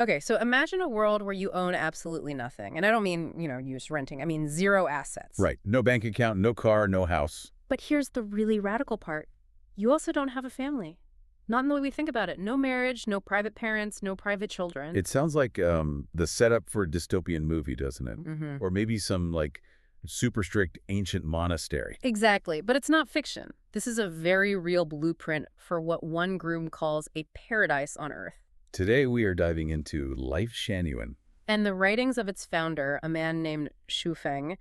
Okay, so imagine a world where you own absolutely nothing. And I don't mean, you just renting. I mean zero assets. Right. No bank account, no car, no house. But here's the really radical part. You also don't have a family. Not in the way we think about it. No marriage, no private parents, no private children. It sounds like the setup for a dystopian movie, doesn't it? Mm-hmm. Or maybe some, like, super strict ancient monastery. Exactly, but it's not fiction. This is a very real blueprint for what one groom calls a paradise on Earth. Today we are diving into Lifechanyuan. And the writings of its founder, a man named Xu Feng.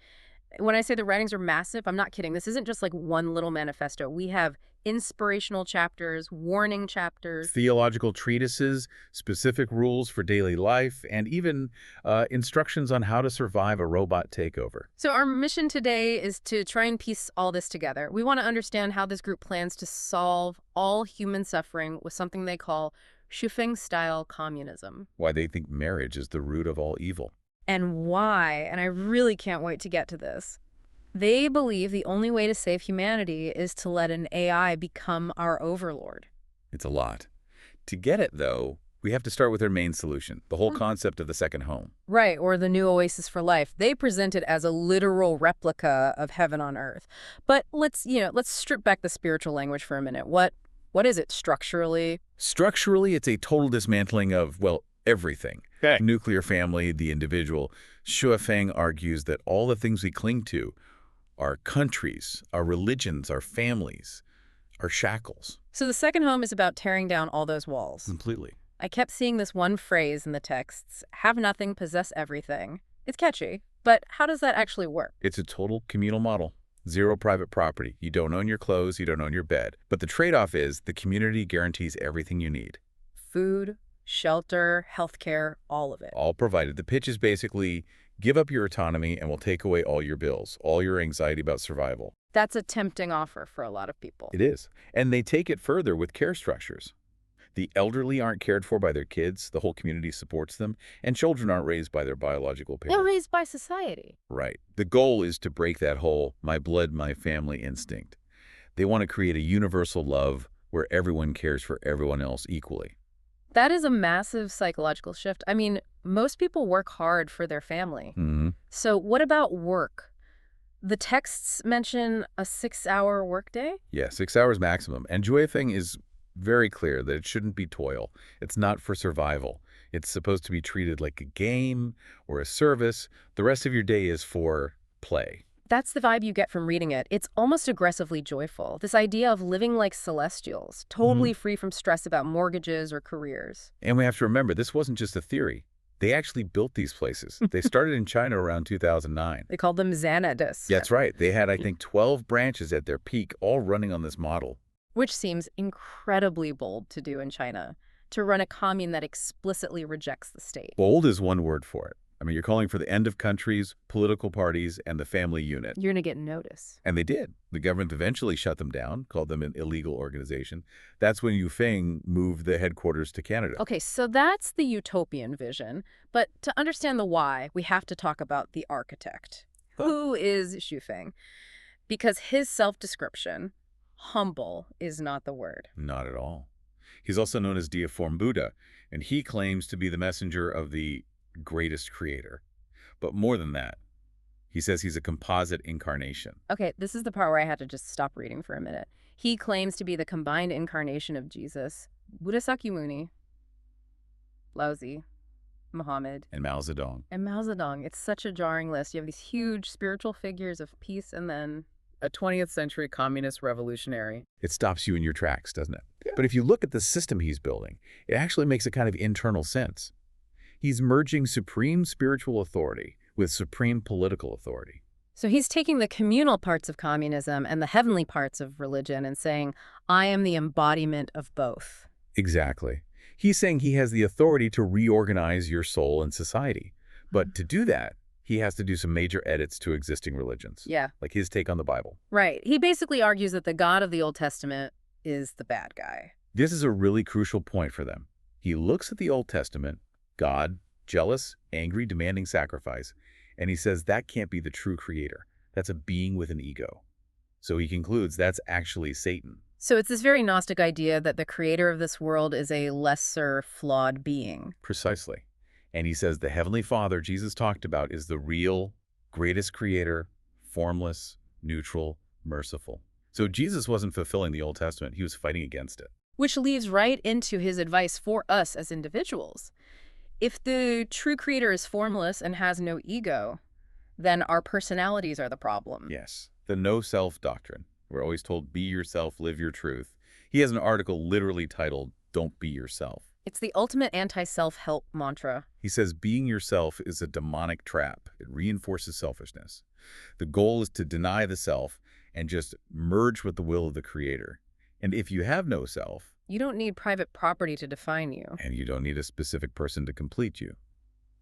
When I say the writings are massive, I'm not kidding. This isn't just like one little manifesto. We have inspirational chapters, warning chapters, Theological treatises, specific rules for daily life, and even instructions on how to survive a robot takeover. So our mission today is to try and piece all this together. We want to understand how this group plans to solve all human suffering with something they call Xufeng-style communism. Why they think marriage is the root of all evil. And why, and I really can't wait to get to this, they believe the only way to save humanity is to let an AI become our overlord. It's a lot. To get it, though, we have to start with their main solution, the whole concept of the second home. Right, or the new oasis for life. They present it as a literal replica of heaven on earth. But let's strip back the spiritual language for a minute. What is it structurally? Structurally, it's a total dismantling of, well, everything. Okay. Nuclear family, the individual. Xu Feng argues that all the things we cling to, our countries, our religions, our families, are shackles. So the second home is about tearing down all those walls. Completely. I kept seeing this one phrase in the texts, have nothing, possess everything. It's catchy, but how does that actually work? It's a total communal model. Zero private property. You don't own your clothes, you don't own your bed. But the trade-off is the community guarantees everything you need. Food, shelter, healthcare, all of it. All provided. The pitch is basically give up your autonomy and we'll take away all your bills, all your anxiety about survival. That's a tempting offer for a lot of people. It is. And they take it further with care structures. The elderly aren't cared for by their kids, the whole community supports them, and children aren't raised by their biological parents. They're raised by society. Right. The goal is to break that whole my blood, my family instinct. They want to create a universal love where everyone cares for everyone else equally. That is a massive psychological shift. I mean, most people work hard for their family. Mm-hmm. So what about work? The texts mention a 6-hour workday? Yeah, 6 hours maximum. And Xu Feng is very clear that it shouldn't be toil. It's not for survival. It's supposed to be treated like a game or a service. The rest of your day is for play. That's the vibe you get from reading it. It's almost aggressively joyful. This idea of living like celestials, totally free from stress about mortgages or careers. And we have to remember, this wasn't just a theory. They actually built these places. They started in China around 2009. They called them Xanadus. That's right. They had, I think, 12 branches at their peak, all running on this model. Which seems incredibly bold to do in China, to run a commune that explicitly rejects the state. Bold is one word for it. I mean, you're calling for the end of countries, political parties, and the family unit. You're going to get notice. And they did. The government eventually shut them down, called them an illegal organization. That's when Xu Feng moved the headquarters to Canada. Okay, so that's the utopian vision. But to understand the why, we have to talk about the architect. Who is Xu Feng? Because his self-description, humble, is not the word. Not at all. He's also known as Deiform Buddha, and he claims to be the messenger of the greatest creator. But more than that, he says he's a composite incarnation. Okay, this is the part where I had to just stop reading for a minute. He claims to be the combined incarnation of Jesus, Buddha Sakyamuni, Laozi, Muhammad, And Mao Zedong. and Mao Zedong. It's such a jarring list. You have these huge spiritual figures of peace and then a 20th century communist revolutionary. It stops you in your tracks, doesn't it? Yeah. But if you look at the system he's building, it actually makes a kind of internal sense. He's merging supreme spiritual authority with supreme political authority. So he's taking the communal parts of communism and the heavenly parts of religion and saying, I am the embodiment of both. Exactly. He's saying he has the authority to reorganize your soul and society. But to do that, he has to do some major edits to existing religions. Yeah. Like his take on the Bible. Right. He basically argues that the God of the Old Testament is the bad guy. This is a really crucial point for them. He looks at the Old Testament, God, jealous, angry, demanding sacrifice, and he says that can't be the true creator. That's a being with an ego. So he concludes that's actually Satan. So it's this very Gnostic idea that the creator of this world is a lesser, flawed being. Precisely. And he says the Heavenly Father Jesus talked about is the real, greatest creator, formless, neutral, merciful. So Jesus wasn't fulfilling the Old Testament. He was fighting against it. Which leads right into his advice for us as individuals. If the true creator is formless and has no ego, then our personalities are the problem. Yes, the no-self doctrine. We're always told, be yourself, live your truth. He has an article literally titled, Don't Be Yourself. It's the ultimate anti-self-help mantra. He says being yourself is a demonic trap. It reinforces selfishness. The goal is to deny the self and just merge with the will of the creator. And if you have no self, You don't need private property to define you. and you don't need a specific person to complete you.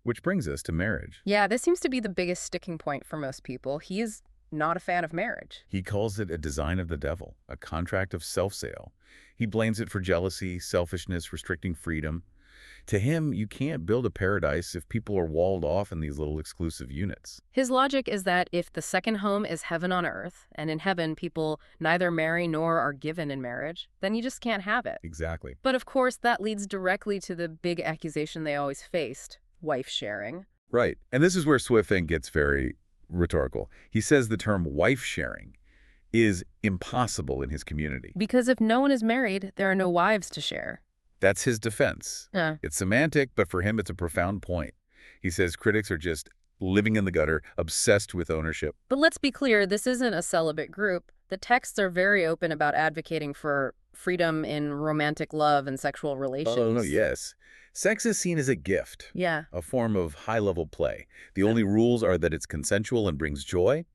Which brings us to marriage. Yeah, this seems to be the biggest sticking point for most people. He is not a fan of marriage. He calls it a design of the devil, a contract of self-sale. He blames it for jealousy, selfishness, restricting freedom. To him, you can't build a paradise if people are walled off in these little exclusive units. His logic is that if the second home is heaven on earth, and in heaven people neither marry nor are given in marriage, then you just can't have it. Exactly. But of course, that leads directly to the big accusation they always faced, wife sharing. Right. And this is where Swifting gets very rhetorical. He says the term wife sharing is impossible in his community. Because if no one is married, there are no wives to share. That's his defense. It's semantic, but for him it's a profound point. He says critics are just living in the gutter, obsessed with ownership. But let's be clear, this isn't a celibate group. The texts are very open about advocating for freedom in romantic love and sexual relations. Oh, no, yes. Sex is seen as a gift, Yeah. a form of high-level play. The only rules are that it's consensual and brings joy,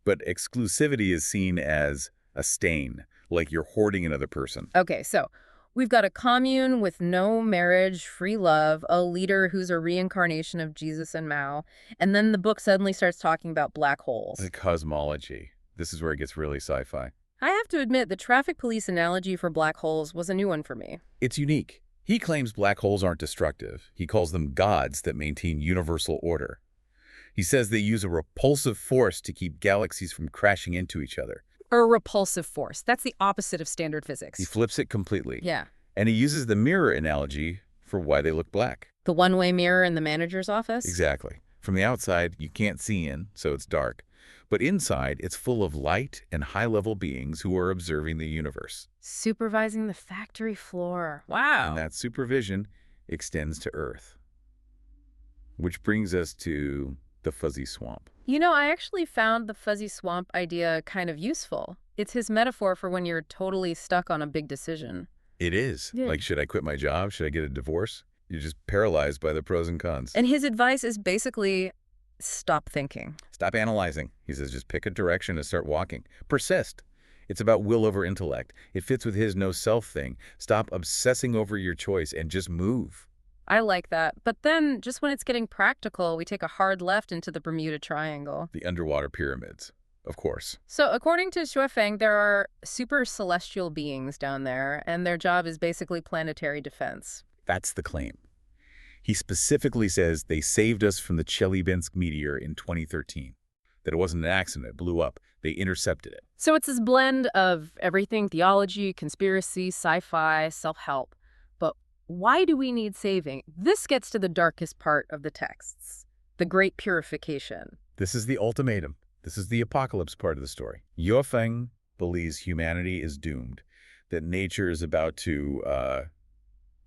but exclusivity is seen as a stain, like you're hoarding another person. Okay, so we've got a commune with no marriage, free love, a leader who's a reincarnation of Jesus and Mao, and then the book suddenly starts talking about black holes. The cosmology. This is where it gets really sci-fi. I have to admit, the traffic police analogy for black holes was a new one for me. It's unique. He claims black holes aren't destructive. He calls them gods that maintain universal order. He says they use a repulsive force to keep galaxies from crashing into each other. A repulsive force. That's the opposite of standard physics. He flips it completely. Yeah. And he uses the mirror analogy for why they look black. The one-way mirror in the manager's office? Exactly. From the outside, you can't see in, so it's dark. But inside, it's full of light and high-level beings who are observing the universe. Supervising the factory floor. Wow. And that supervision extends to Earth. Which brings us to the fuzzy swamp. You know, I actually found the fuzzy swamp idea kind of useful. It's his metaphor for when you're totally stuck on a big decision. It is. Yeah. Like, should I quit my job? Should I get a divorce? You're just paralyzed by the pros and cons. And his advice is basically stop thinking. Stop analyzing. He says just pick a direction and start walking. Persist. It's about will over intellect. It fits with his no-self thing. Stop obsessing over your choice and just move. I like that. But then, just when it's getting practical, we take a hard left into the Bermuda Triangle. The underwater pyramids, of course. So according to Xuefeng, there are super celestial beings down there, and their job is basically planetary defense. That's the claim. He specifically says they saved us from the Chelyabinsk meteor in 2013. That it wasn't an accident, it blew up. They intercepted it. So it's this blend of everything: theology, conspiracy, sci-fi, self-help. But why do we need saving? This gets to the darkest part of the texts, the great purification. This is the ultimatum. This is the apocalypse part of the story. Yuefeng believes humanity is doomed, that nature is about to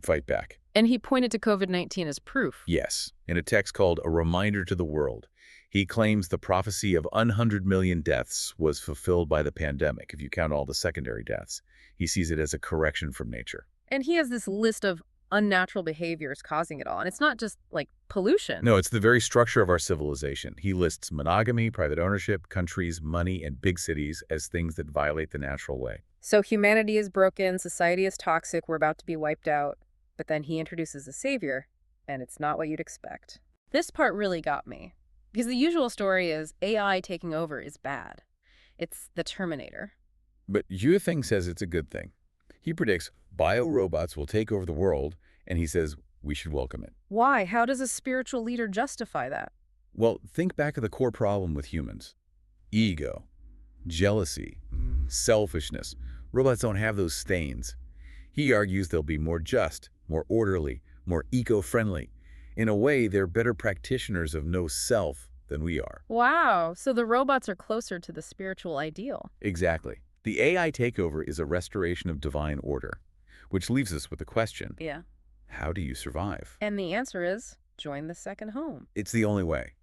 fight back. And he pointed to COVID-19 as proof. Yes, in a text called A Reminder to the World. He claims the prophecy of 100 million deaths was fulfilled by the pandemic, if you count all the secondary deaths. He sees it as a correction from nature. And he has this list of unnatural behaviors causing it all. And it's not just, like, pollution. No, it's the very structure of our civilization. He lists monogamy, private ownership, countries, money, and big cities as things that violate the natural way. So humanity is broken, society is toxic, we're about to be wiped out. But then he introduces a savior, and it's not what you'd expect. This part really got me. Because the usual story is AI taking over is bad. It's the Terminator. But Yuefeng says it's a good thing. He predicts biorobots will take over the world, and he says we should welcome it. Why? How does a spiritual leader justify that? Well, think back to the core problem with humans. Ego, jealousy, selfishness. Robots don't have those stains. He argues they'll be more just, more orderly, more eco-friendly. In a way, they're better practitioners of no self than we are. Wow, so the robots are closer to the spiritual ideal. Exactly. The AI takeover is a restoration of divine order, which leaves us with the question, Yeah. how do you survive? And the answer is join the second home. It's the only way.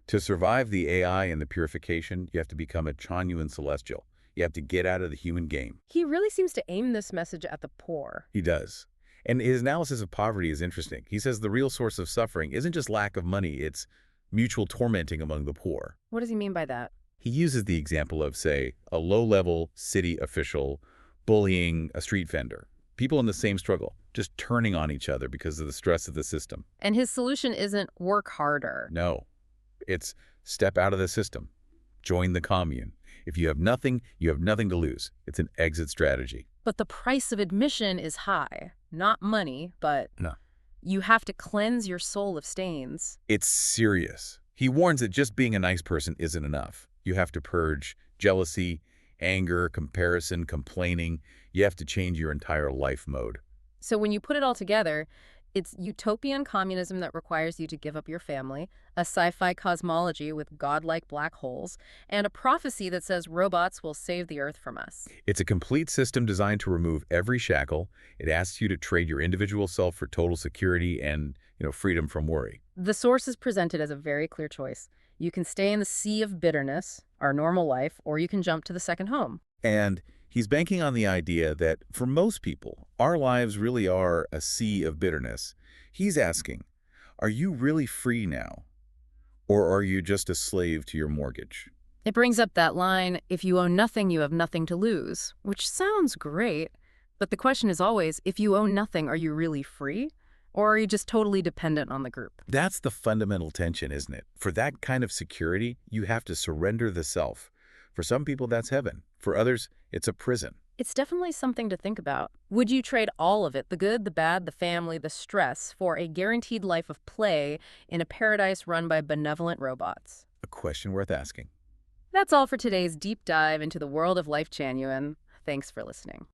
To survive the AI and the purification, you have to become a Chanyuan celestial. You have to get out of the human game. He really seems to aim this message at the poor. He does. And his analysis of poverty is interesting. He says the real source of suffering isn't just lack of money, it's mutual tormenting among the poor. What does he mean by that? He uses the example of, say, a low-level city official bullying a street vendor. People in the same struggle, just turning on each other because of the stress of the system. And his solution isn't work harder. No, it's step out of the system. Join the commune. If you have nothing to lose. It's an exit strategy. But the price of admission is high. Not money, but No. you have to cleanse your soul of stains. It's serious. He warns that just being a nice person isn't enough. You have to purge jealousy, anger, comparison, complaining. You have to change your entire life mode. So when you put it all together, it's utopian communism that requires you to give up your family, a sci-fi cosmology with godlike black holes, and a prophecy that says robots will save the Earth from us. It's a complete system designed to remove every shackle. It asks you to trade your individual self for total security and, freedom from worry. The source is presented as a very clear choice. You can stay in the sea of bitterness, our normal life, or you can jump to the second home. And he's banking on the idea that for most people, our lives really are a sea of bitterness. He's asking, are you really free now? Or are you just a slave to your mortgage? It brings up that line, if you own nothing, you have nothing to lose, which sounds great. But the question is always, if you own nothing, are you really free? Or are you just totally dependent on the group? That's the fundamental tension, isn't it? For that kind of security, you have to surrender the self. For some people, that's heaven. For others, it's a prison. It's definitely something to think about. Would you trade all of it, the good, the bad, the family, the stress, for a guaranteed life of play in a paradise run by benevolent robots? A question worth asking. That's all for today's deep dive into the world of Lifechanyuan. Thanks for listening.